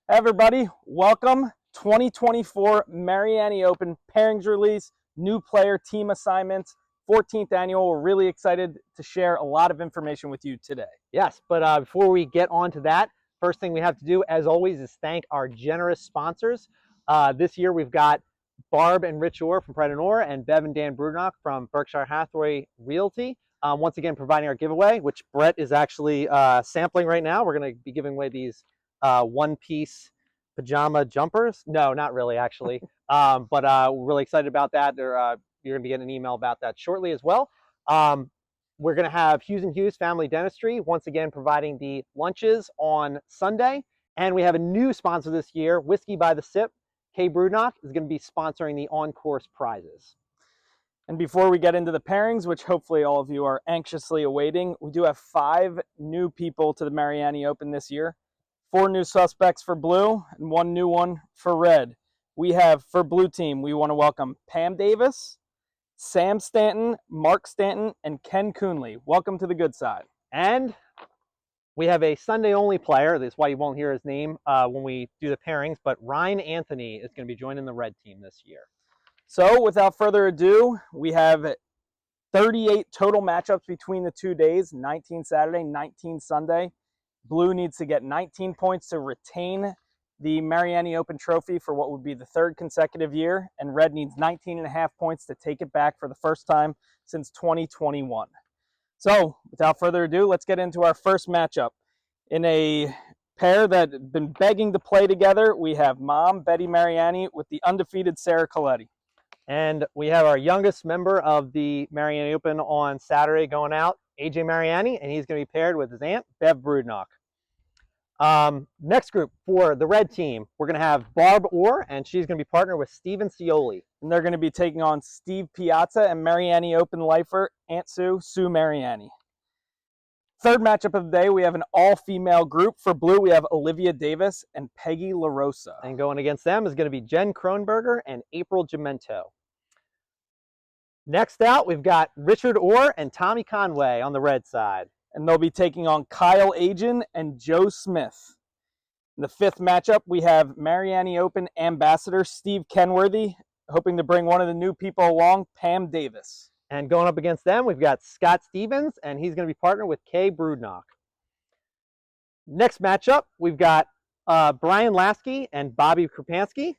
Everybody, welcome. 2024 Mariani Open pairings release, new player team assignments, 14th annual. We're really excited to share a lot of information with you today. Yes, but before we get on to that, first thing we have to do, as always, is thank our generous sponsors. This year we've got Barb and Rich Orr from Pride and Orr and Bev and Dan Brudnock from Berkshire Hathaway Realty. Once again, providing our giveaway, which Brett is actually sampling right now. We're going to be giving away these one-piece pajama jumpers. No, not really, actually. But we're really excited about that. You're going to be getting an email about that shortly as well. We're going to have Hughes & Hughes Family Dentistry, once again providing the lunches on Sunday. And we have a new sponsor this year, Whiskey by the Sip. Kay Brudnock is going to be sponsoring the on-course prizes. And before we get into the pairings, which hopefully all of you are anxiously awaiting, we do have 5 new people to the Mariani Open this year. 4 new suspects for blue and 1 new one for red. We have, for blue team, we want to welcome Pam Davis, Sam Stanton, Mark Stanton, and Ken Coonley. Welcome to the good side. And we have a Sunday-only player. That's why you won't hear his name when we do the pairings, but Ryan Anthony is going to be joining the red team this year. So without further ado, we have 38 total matchups between the 2 days, 19 Saturday, 19 Sunday. Blue needs to get 19 points to retain the Mariani Open trophy for what would be the 3rd consecutive year, and red needs 19.5 points to take it back for the first time since 2021. So without further ado, let's get into our first matchup. In a pair that have been begging to play together, we have Mom, Betty Mariani, with the undefeated Sarah Coletti. And we have our youngest member of the Mariani Open on Saturday going out, AJ Mariani, and he's going to be paired with his aunt, Bev Brudnock. Next group for the red team, we're going to have Barb Orr, and she's going to be partnered with Steven Scioli. And they're going to be taking on Steve Piazza and Mariani Open lifer Aunt Sue Mariani. Third matchup of the day, we have an all-female group. For blue, we have Olivia Davis and Peggy LaRosa. And going against them is going to be Jen Kronberger and April Gemento. Next out, we've got Richard Orr and Tommy Conway on the red side. And they'll be taking on Kyle Agin and Joe Smith. In the 5th matchup, we have Mariani Open ambassador Steve Kenworthy, hoping to bring one of the new people along, Pam Davis. And going up against them, we've got Scott Stevens, and he's going to be partnered with Kay Brudnock. Next matchup, we've got Brian Lasky and Bobby Krupansky.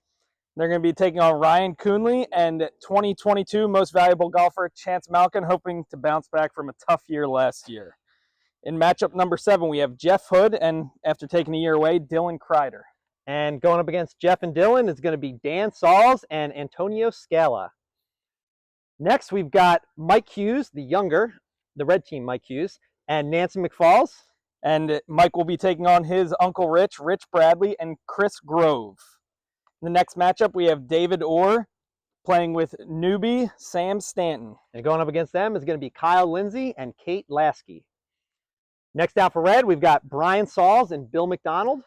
They're going to be taking on Ryan Coonley and 2022 Most Valuable Golfer Chance Malkin, hoping to bounce back from a tough year last year. In matchup number 7, we have Jeff Hood, and after taking a year away, Dylan Kreider. And going up against Jeff and Dylan is going to be Dan Sauls and Antonio Scala. Next, we've got Mike Hughes, the younger, the red team Mike Hughes, and Nancy McFalls. And Mike will be taking on his Uncle Rich Bradley, and Chris Grove. In the next matchup, we have David Orr playing with newbie Sam Stanton. And going up against them is going to be Kyle Lindsay and Kate Lasky. Next out for red, we've got Brian Sauls and Bill McDonald.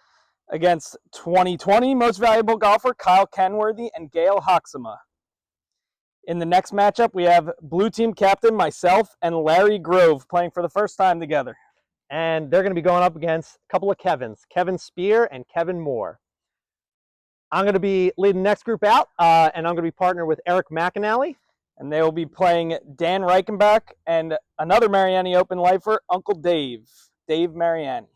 Against 2020 Most Valuable Golfer Kyle Kenworthy and Gail Hoxema. In the next matchup, we have blue team captain myself and Larry Grove playing for the first time together. And they're going to be going up against a couple of Kevins, Kevin Spear and Kevin Moore. I'm going to be leading the next group out, and I'm going to be partnered with Eric McAnally. And they will be playing Dan Reichenbach and another Mariani Open lifer, Uncle Dave Mariani.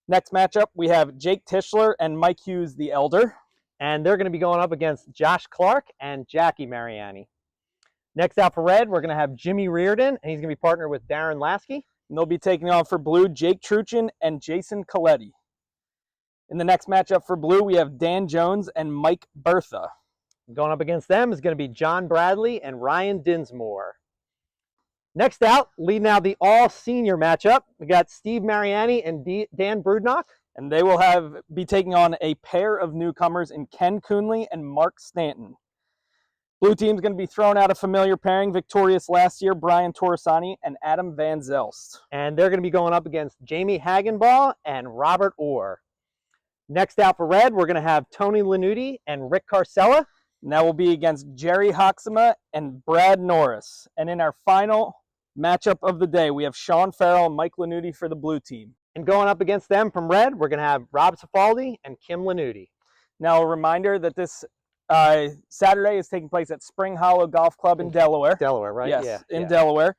Next matchup, we have Jake Tischler and Mike Hughes, the elder. And they're going to be going up against Josh Clark and Jackie Mariani. Next out for red, we're going to have Jimmy Reardon, and he's going to be partnered with Darren Lasky. And they'll be taking on for blue Jake Truchin and Jason Coletti. In the next matchup for blue, we have Dan Jones and Mike Bertha. Going up against them is going to be John Bradley and Ryan Dinsmore. Next out, leading out the all-senior matchup, we got Steve Mariani and Dan Brudnock. And they will be taking on a pair of newcomers in Ken Coonley and Mark Stanton. Blue team's going to be throwing out a familiar pairing, victorious last year, Brian Torresani and Adam Van Zelst. And they're going to be going up against Jamie Hagenbaugh and Robert Orr. Next out for red, we're going to have Tony Lanuti and Rick Carcella. And that will be against Jerry Hoxema and Brad Norris. And in our final matchup of the day, we have Sean Farrell and Mike Lanuti for the blue team. And going up against them from red, we're going to have Rob Cifaldi and Kim Lanuti. Now, a reminder that this Saturday is taking place at Spring Hollow Golf Club in Delaware. Delaware, right? Yes, in Delaware.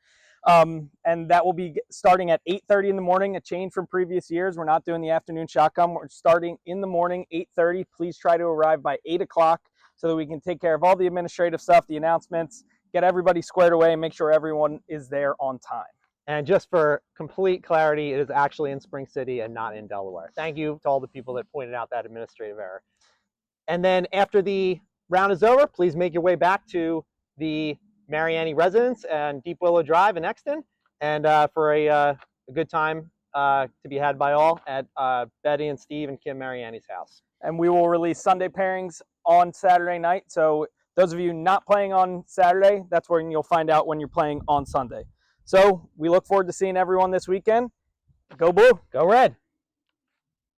And that will be starting at 8:30 in the morning, a change from previous years. We're not doing the afternoon shotgun. We're starting in the morning, 8:30. Please try to arrive by 8 o'clock so that we can take care of all the administrative stuff, the announcements, get everybody squared away, and make sure everyone is there on time. And just for complete clarity, it is actually in Spring City and not in Delaware. Thank you to all the people that pointed out that administrative error. And then after the round is over, please make your way back to the Mariani residence and Deep Willow Drive in Exton, and for a good time to be had by all at Betty and Steve and Kim Mariani's house. And we will release Sunday pairings on Saturday night. So those of you not playing on Saturday, that's when you'll find out when you're playing on Sunday. So we look forward to seeing everyone this weekend. Go Blue! Go Red!